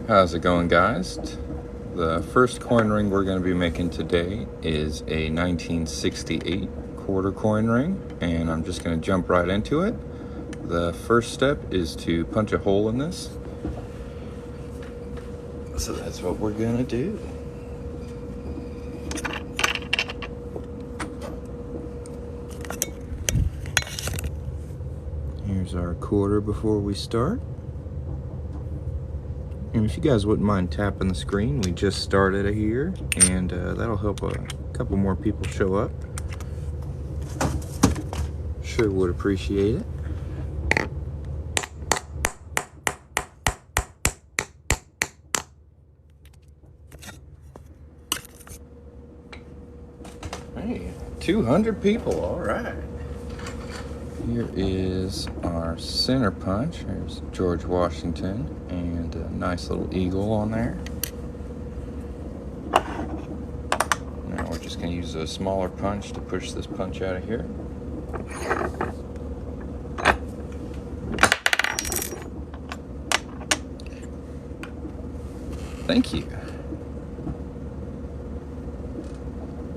How's it going, guys? The first coin ring we're going to be making today is a 1968 quarter coin ring, and I'm just going to jump right into it. The first step is to punch a hole in this. So that's what we're going to do. Here's our quarter before we start. And if you guys wouldn't mind tapping the screen, we just started here, and that'll help a couple more people show up. Sure would appreciate it. Hey, 200 people, all right. Here is our center punch. There's George Washington and a nice little eagle on there. Now we're just going to use a smaller punch to push this punch out of here. Thank you.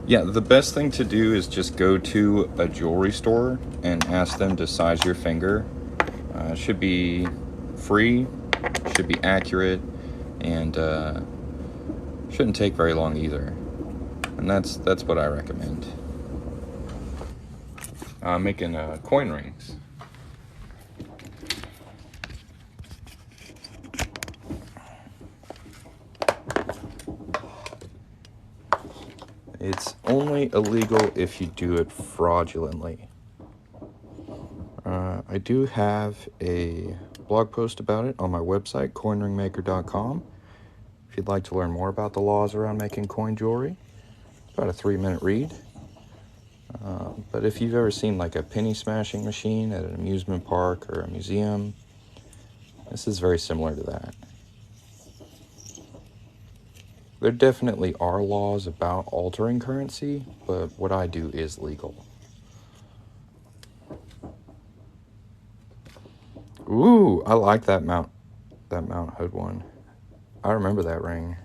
Yeah, the best thing to do is just go to a jewelry store and ask them to size your finger. It should be free, should be accurate, and shouldn't take very long either. And that's what I recommend. Making coin rings. It's only illegal if you do it fraudulently. I do have a blog post about it on my website, coinringmaker.com. If you'd like to learn more about the laws around making coin jewelry, it's about a 3-minute read. But if you've ever seen like a penny smashing machine at an amusement park or a museum, this is very similar to that. There definitely are laws about altering currency, but what I do is legal. Ooh, I like that Mount Hood one. I remember that ring.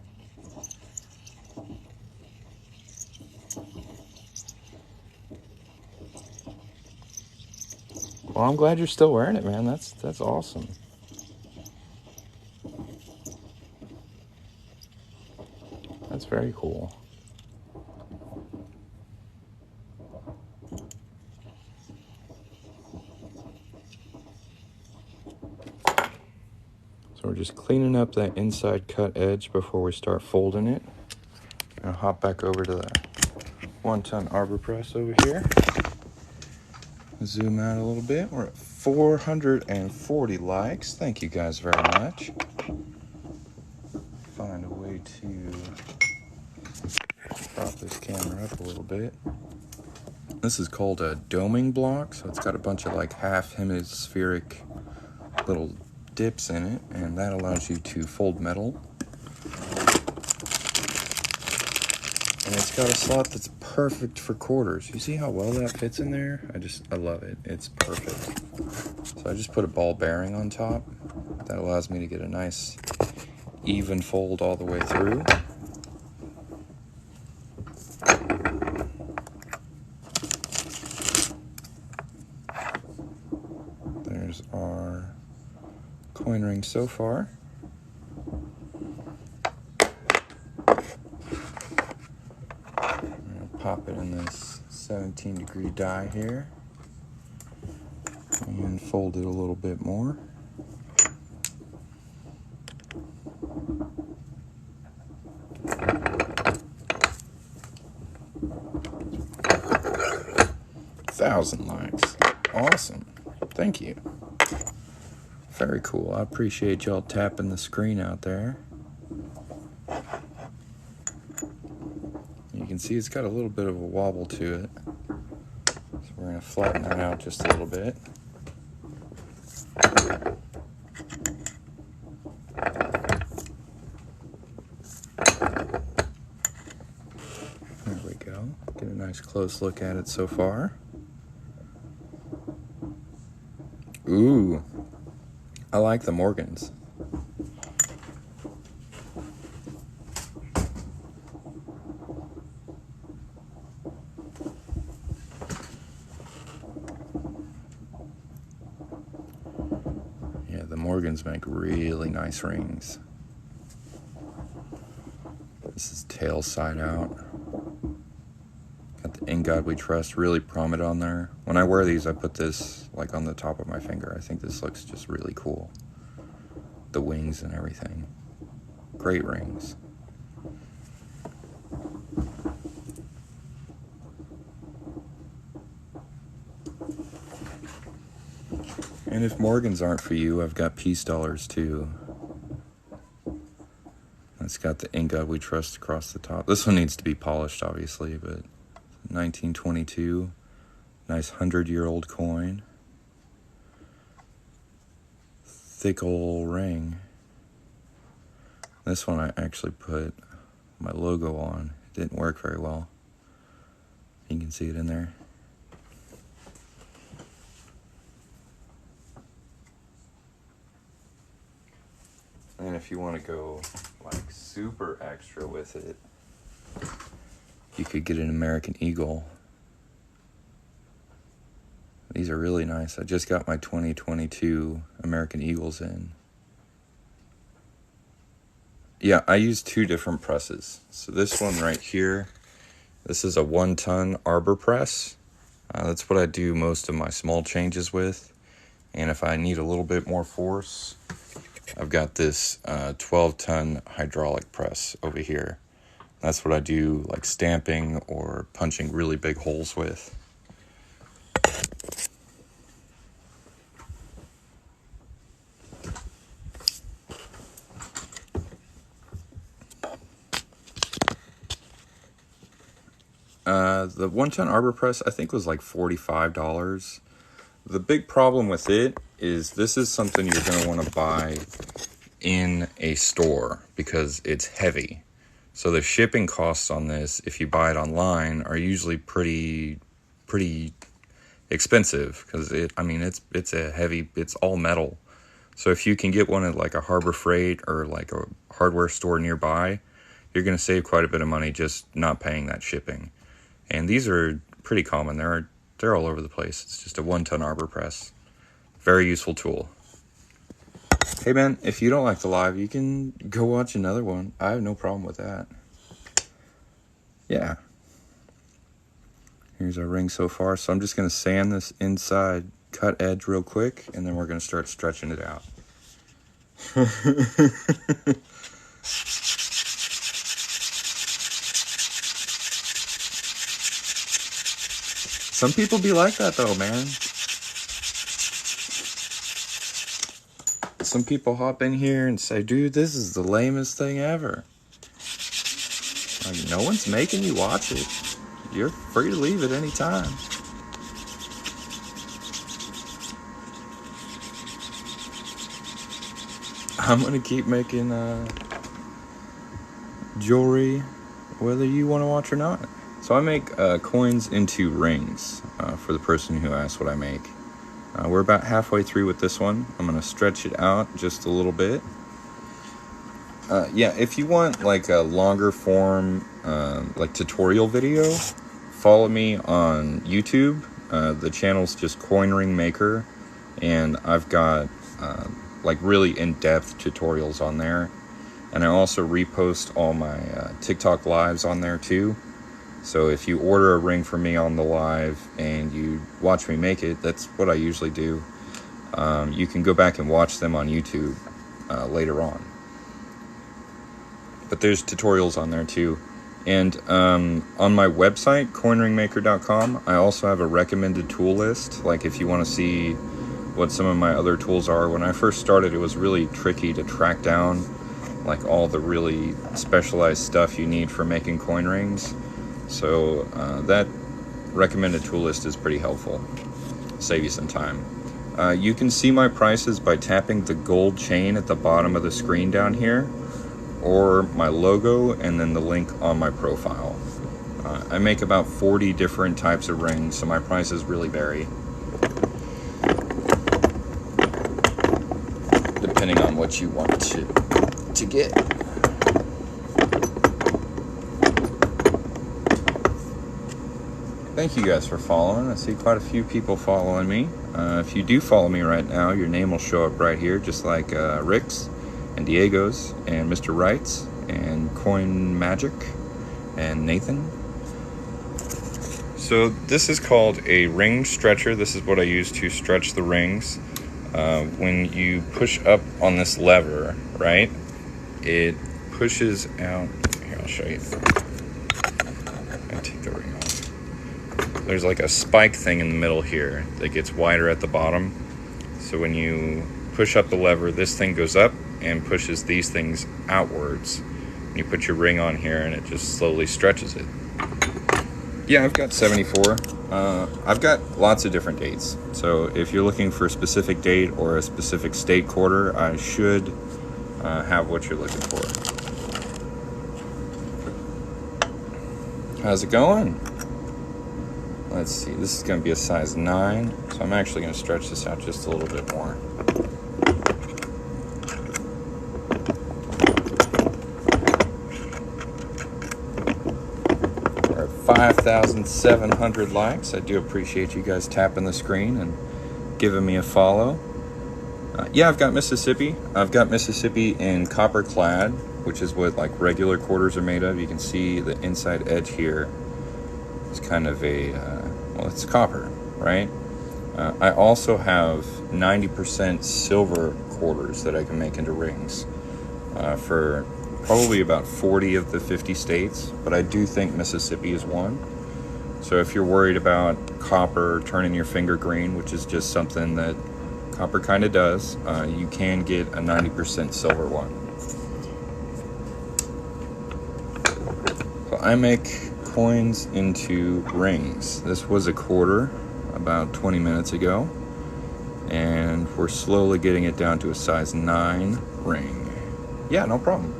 Well, I'm glad you're still wearing it, man. That's awesome. That's very cool. So we're just cleaning up that inside cut edge before we start folding it. I'm gonna hop back over to the 1-ton arbor press over here. Zoom out a little bit. We're at 440 likes. Thank you guys very much. Find a way to prop this camera up a little bit. This is called a doming block, so it's got a bunch of like half hemispheric little dips in it, and that allows you to fold metal. And it's got a slot that's perfect for quarters. You see how well that fits in there? I love it. It's perfect. So I just put a ball bearing on top. That allows me to get a nice even fold all the way through. There's our coin ring so far. Pop it in this 17-degree die here and fold it a little bit more. Thousand likes. Awesome. Thank you. Very cool. I appreciate y'all tapping the screen out there. You can see it's got a little bit of a wobble to it. So we're going to flatten that out just a little bit. There we go. Get a nice close look at it so far. Ooh, I like the Morgans. Morgans make really nice rings. This is tail side out. Got the In God We Trust really prominent on there. When I wear these, I put this like on the top of my finger. I think this looks just really cool. The wings and everything. Great rings. And if Morgans aren't for you, I've got peace dollars too. It's got the In God We Trust across the top. This one needs to be polished, obviously, but 1922. Nice 100-year-old coin. Thick old ring. This one I actually put my logo on. It didn't work very well. You can see it in there. And if you want to go like super extra with it, you could get an American Eagle. These are really nice. I just got my 2022 American Eagles in. Yeah, I use two different presses. So this one right here, this is a 1-ton arbor press. That's what I do most of my small changes with. And if I need a little bit more force, I've got this 12-ton hydraulic press over here. That's what I do like stamping or punching really big holes with. The 1-ton arbor press I think was like $45. The big problem with it is this is something you're going to want to buy in a store because it's heavy. So the shipping costs on this, if you buy it online, are usually pretty expensive because it's a heavy, it's all metal. So if you can get one at like a Harbor Freight or like a hardware store nearby, you're going to save quite a bit of money just not paying that shipping. And these are pretty common. They're all over the place. It's just a 1-ton arbor press. Very useful tool. Hey man, if you don't like the live, you can go watch another one. I have no problem with that. Yeah. Here's our ring so far. So I'm just going to sand this inside cut edge real quick, and then we're going to start stretching it out. Some people be like that though, man. Some people hop in here and say, dude, this is the lamest thing ever. Like, no one's making you watch it. You're free to leave at any time. I'm going to keep making jewelry whether you want to watch or not. So I make coins into rings for the person who asked what I make. We're about halfway through with this one. I'm going to stretch it out just a little bit. Yeah, if you want like a longer form like tutorial video, follow me on YouTube. The channel's just Coin Ring Maker, and I've got like really in-depth tutorials on there. And I also repost all my TikTok lives on there too. So if you order a ring from me on the live and you watch me make it, that's what I usually do. You can go back and watch them on YouTube later on. But there's tutorials on there too. And on my website, coinringmaker.com, I also have a recommended tool list. Like if you want to see what some of my other tools are. When I first started, it was really tricky to track down like all the really specialized stuff you need for making coin rings. So that recommended tool list is pretty helpful. Save you some time. You can see my prices by tapping the gold chain at the bottom of the screen down here, or my logo and then the link on my profile. I make about 40 different types of rings, so my prices really vary depending on what you want to get. Thank you guys for following. I see quite a few people following me. If you do follow me right now, your name will show up right here, just like Rick's and Diego's and Mr. Wright's and Coin Magic and Nathan. So this is called a ring stretcher. This is what I use to stretch the rings. When you push up on this lever, right, it pushes out. Here, I'll show you. I'll take the ring off. There's like a spike thing in the middle here that gets wider at the bottom. So when you push up the lever, this thing goes up and pushes these things outwards. And you put your ring on here and it just slowly stretches it. Yeah, I've got 74. I've got lots of different dates. So if you're looking for a specific date or a specific state quarter, I should have what you're looking for. How's it going? Let's see, this is going to be a size 9, so I'm actually going to stretch this out just a little bit more. We're at 5,700 likes. I do appreciate you guys tapping the screen and giving me a follow. Yeah, I've got Mississippi. I've got Mississippi in copper clad, which is what like regular quarters are made of. You can see the inside edge here. It's kind of a, well, it's copper, right? I also have 90% silver quarters that I can make into rings for probably about 40 of the 50 states, but I do think Mississippi is one. So if you're worried about copper turning your finger green, which is just something that copper kind of does, you can get a 90% silver one. So I make coins into rings. This was a quarter about 20 minutes ago, and we're slowly getting it down to a size 9 ring. Yeah, no problem.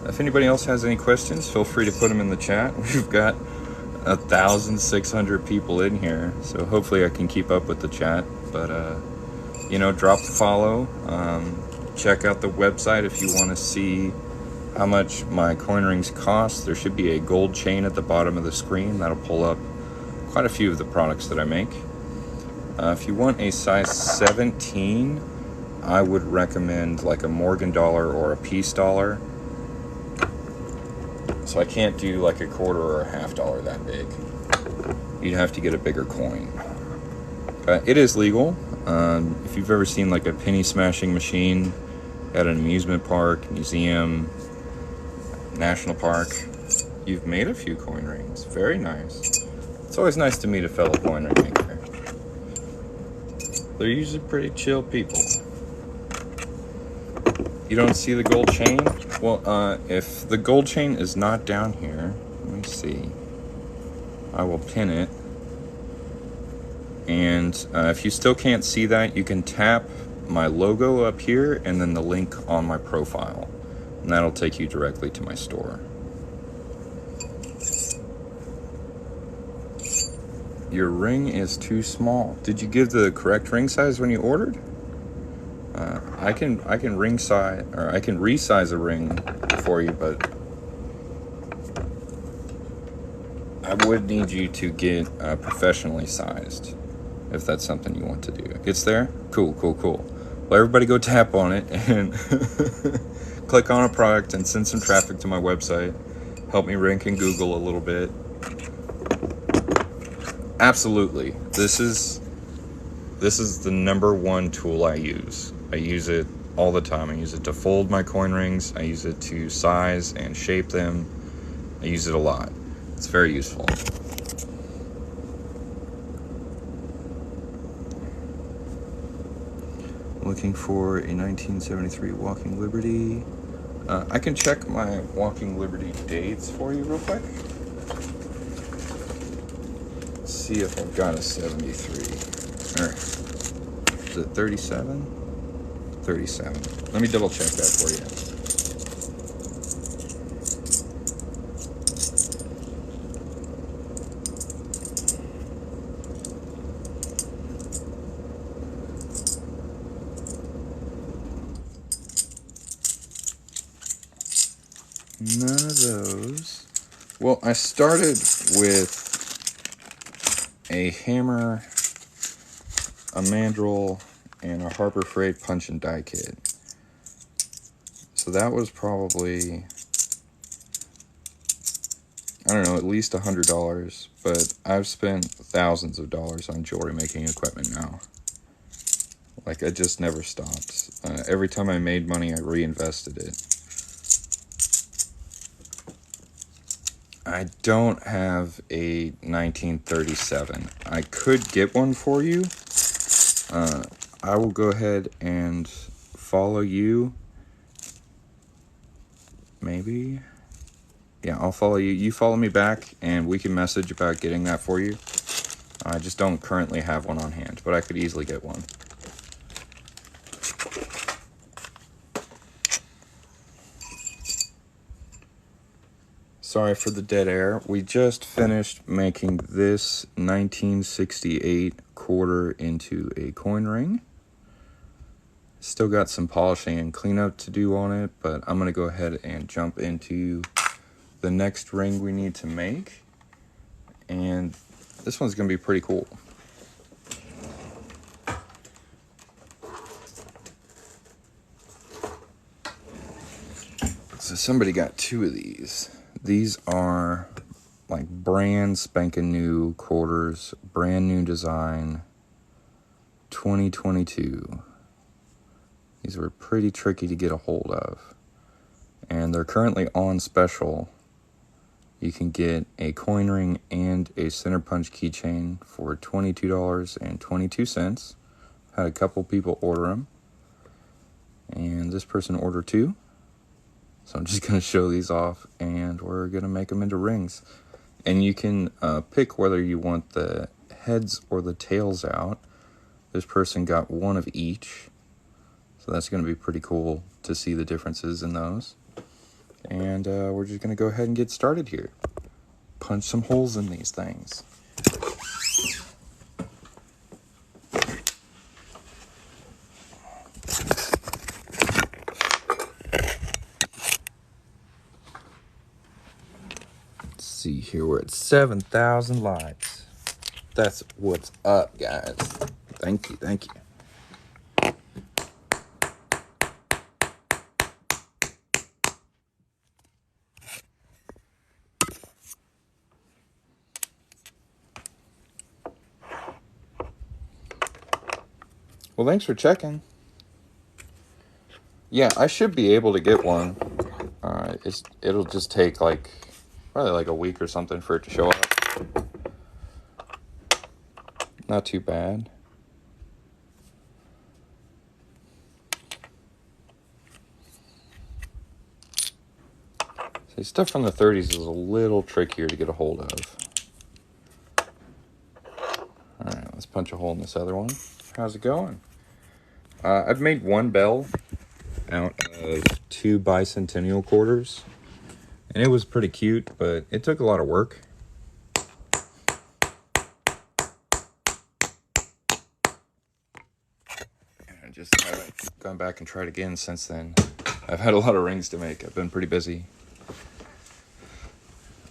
If anybody else has any questions, feel free to put them in the chat. We've got 1,600 people in here, so hopefully I can keep up with the chat. But you know, drop the follow. Check out the website if you want to see how much my coin rings cost. There should be a gold chain at the bottom of the screen. That'll pull up quite a few of the products that I make. If you want a size 17, I would recommend like a Morgan dollar or a Peace dollar. So I can't do like a quarter or a half dollar that big. You'd have to get a bigger coin. It is legal. If you've ever seen like a penny smashing machine at an amusement park, museum, national park, you've made a few coin rings. Very nice. It's always nice to meet a fellow coin ring maker. They're usually pretty chill people. You don't see the gold chain? Well, if the gold chain is not down here, let me see. I will pin it. And if you still can't see that, you can tap my logo up here and then the link on my profile. And that'll take you directly to my store. Your ring is too small. Did you give the correct ring size when you ordered? I can ring size, or I can resize a ring for you, but I would need you to get professionally sized if that's something you want to do. It's there? Cool, cool, cool. Well, everybody go tap on it and click on a product and send some traffic to my website. Help me rank in Google a little bit. Absolutely. This is the #1 tool I use. I use it all the time. I use it to fold my coin rings. I use it to size and shape them. I use it a lot. It's very useful. Looking for a 1973 Walking Liberty. I can check my Walking Liberty dates for you real quick. Let's see if I've got a 73. Or is it 37? 37. Let me double check that for you. None of those. Well, I started with a hammer, a mandrel, and a Harbor Freight punch and die kit. So that was probably, I don't know, at least $100, but I've spent thousands of dollars on jewelry making equipment now. Like, I just never stopped. Every time I made money, I reinvested it. I don't have a 1937. I could get one for you. I will go ahead and follow you. Maybe? Yeah, I'll follow you. You follow me back, and we can message about getting that for you. I just don't currently have one on hand, but I could easily get one. Sorry for the dead air. We just finished making this 1968 quarter into a coin ring. Still got some polishing and cleanup to do on it, but I'm going to go ahead and jump into the next ring we need to make. And this one's going to be pretty cool. So somebody got two of these. These are like brand spanking new quarters, brand new design, 2022. These were pretty tricky to get a hold of. And they're currently on special. You can get a coin ring and a center punch keychain for $22.22. Had a couple people order them. And this person ordered two. So I'm just going to show these off, and we're going to make them into rings. And you can pick whether you want the heads or the tails out. This person got one of each. So that's going to be pretty cool to see the differences in those. And we're just going to go ahead and get started here. Punch some holes in these things. See here, we're at 7,000 likes. That's what's up, guys. Thank you. Well, thanks for checking. Yeah, I should be able to get one. It'll just take probably like a week or something for it to show up. Not too bad. See, stuff from the 30s is a little trickier to get a hold of. Alright, let's punch a hole in this other one. How's it going? I've made one bell out of 2 bicentennial quarters. And it was pretty cute, but it took a lot of work. And I just haven't gone back and tried again since then. I've had a lot of rings to make. I've been pretty busy.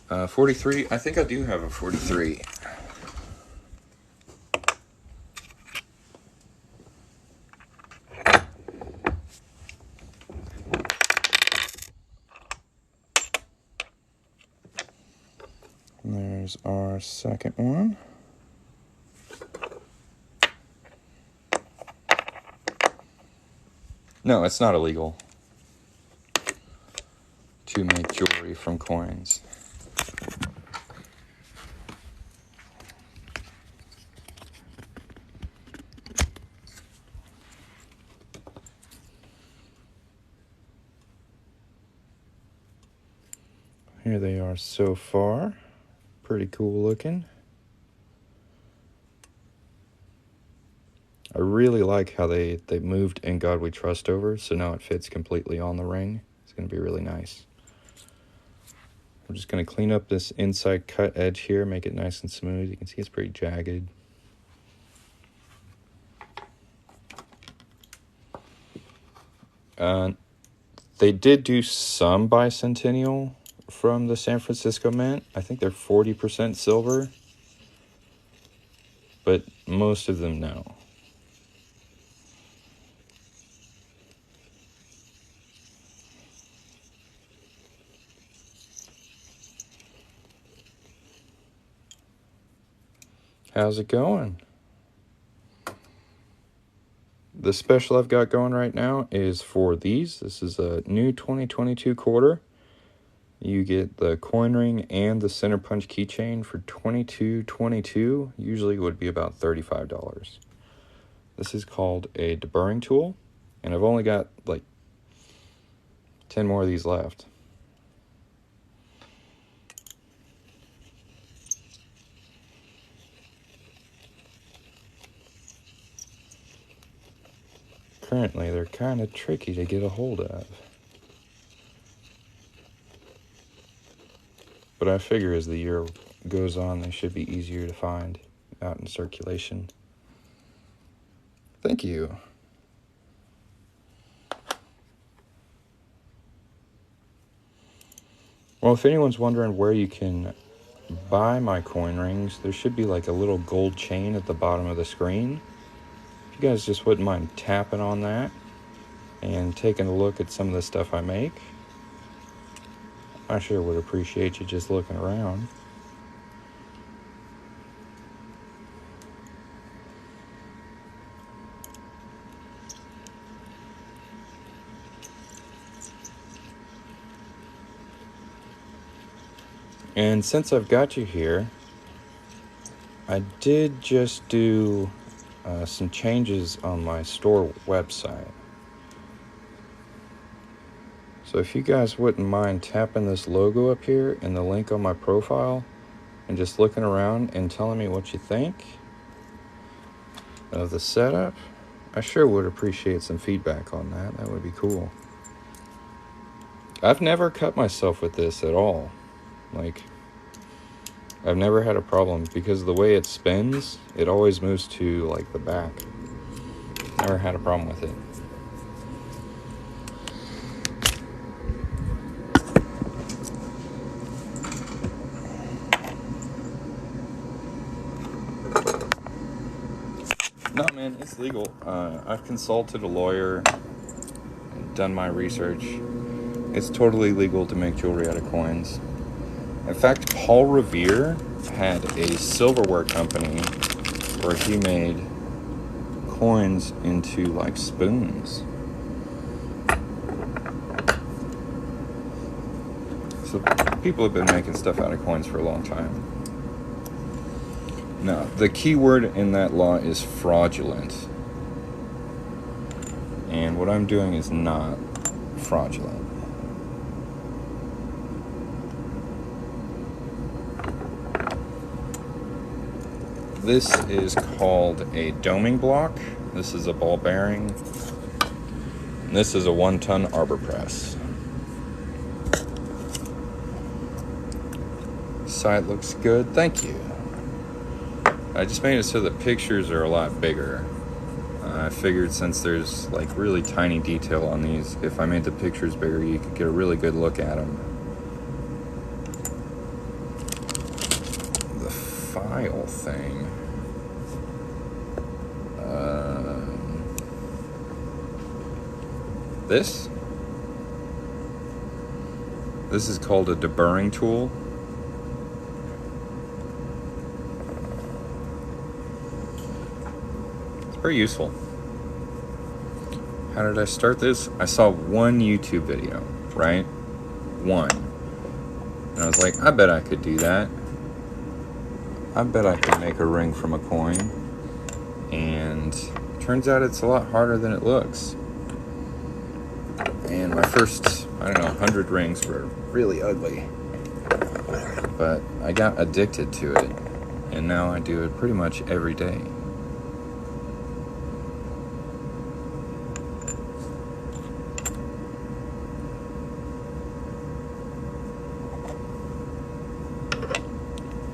43. I think I do have a 43. There's our second one. No, it's not illegal to make jewelry from coins. Here they are so far. Pretty cool looking. I really like how they moved In God We Trust over, so now it fits completely on the ring. It's going to be really nice. I'm just going to clean up this inside cut edge here, make it nice and smooth. You can see it's pretty jagged. They did do some bicentennial from the San Francisco Mint. I think they're 40% silver. but most of them know. How's it going? The special I've got going right now is for these. This is a new 2022 quarter. You get the coin ring and the center punch keychain for $22.22. Usually it would be about $35. This is called a deburring tool, and I've only got like 10 more of these left. Currently, they're kind of tricky to get a hold of. But I figure as the year goes on, they should be easier to find out in circulation. Thank you. Well, if anyone's wondering where you can buy my coin rings, there should be like a little gold chain at the bottom of the screen. If you guys just wouldn't mind tapping on that and taking a look at some of the stuff I make, I sure would appreciate you just looking around. And since I've got you here, I did just do some changes on my store website. So if you guys wouldn't mind tapping this logo up here and the link on my profile and just looking around and telling me what you think of the setup, I sure would appreciate some feedback on that. That would be cool. I've never cut myself with this at all. Like, I've never had a problem because of the way it spins, it always moves to like the back. Never had a problem with it. No, man, it's legal. I've consulted a lawyer and done my research. It's totally legal to make jewelry out of coins. In fact, Paul Revere had a silverware company where he made coins into like spoons. So people have been making stuff out of coins for a long time. Now, the key word in that law is fraudulent. And what I'm doing is not fraudulent. This is called a doming block. This is a ball bearing. And this is a 1-ton arbor press. Side looks good, thank you. I just made it so the pictures are a lot bigger. I figured since there's like really tiny detail on these, if I made the pictures bigger, you could get a really good look at them. The file thing. This is called a deburring tool. It's very useful. How did I start this? I saw one YouTube video, right? One. And I was like, I bet I could do that. I bet I could make a ring from a coin. And turns out it's a lot harder than it looks. And my first, 100 rings were really ugly. But I got addicted to it. And now I do it pretty much every day.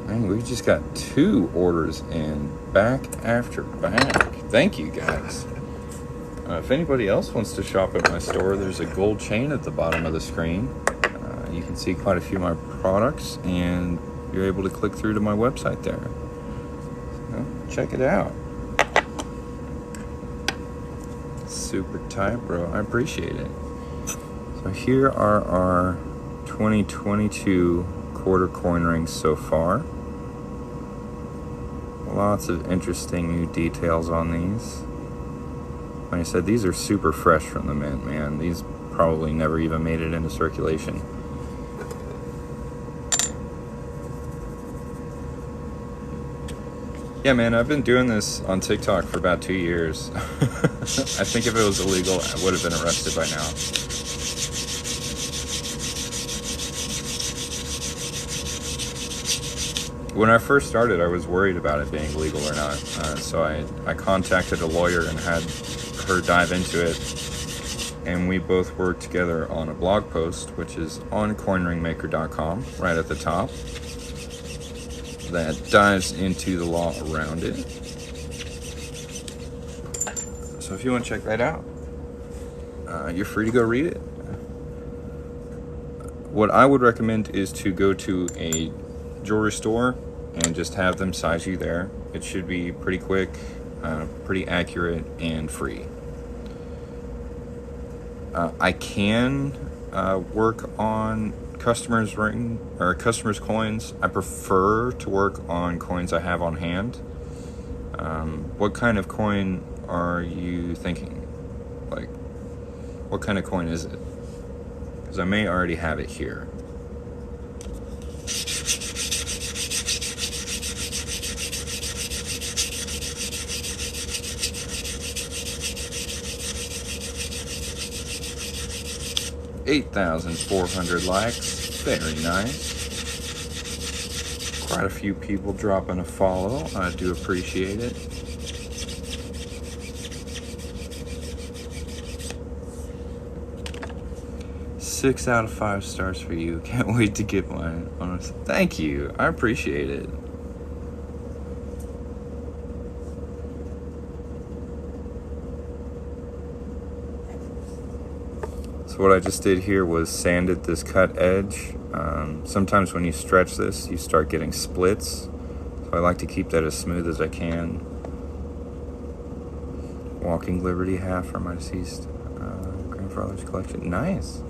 And we just got 2 orders in back after back. Thank you guys. If anybody else wants to shop at my store, there's a gold chain at the bottom of the screen. You can see quite a few of my products, and you're able to click through to my website there. So, check it out. Super tight, bro. I appreciate it. So here are our 2022 quarter coin rings so far. Lots of interesting new details on these. Like I said, these are super fresh from the mint, man. These probably never even made it into circulation. Yeah, man, I've been doing this on TikTok for about 2 years. I think if it was illegal, I would have been arrested by now. When I first started, I was worried about it being legal or not. So I contacted a lawyer and had her dive into it. And we both worked together on a blog post, which is on coinringmaker.com, right at the top, that dives into the law around it. So if you want to check that out, you're free to go read it. What I would recommend is to go to a jewelry store and just have them size you there. It should be pretty quick, pretty accurate, and free. I can work on customers' coins. I prefer to work on coins I have on hand. What kind of coin are you thinking? Like, what kind of coin is it? Because I may already have it here. $8,400 likes. Very nice. Quite a few people dropping a follow. I do appreciate it. Six out of 5 stars for you. Can't wait to get mine. Honestly, thank you. I appreciate it. So what I just did here was sanded this cut edge. Sometimes when you stretch this, you start getting splits. So I like to keep that as smooth as I can. Walking Liberty half from my deceased grandfather's collection. Nice.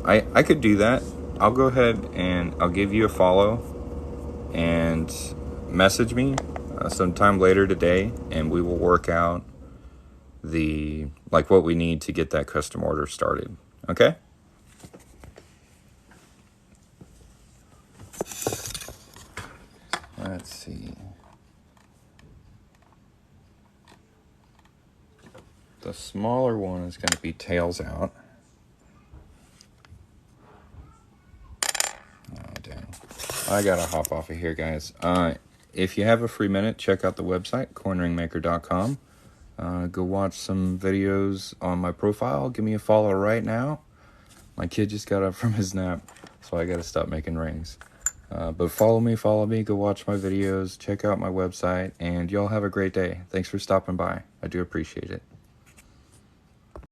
I could do that. I'll go ahead and I'll give you a follow and message me sometime later today, and we will work out what we need to get that custom order started. Okay? Let's see. The smaller one is going to be tails out. Oh, dang. I got to hop off of here, guys. If you have a free minute, check out the website, coinringmaker.com. Go watch some videos on my profile. Give me a follow right now. My kid just got up from his nap, so I got to stop making rings. But follow me, go watch my videos, check out my website, and y'all have a great day. Thanks for stopping by. I do appreciate it.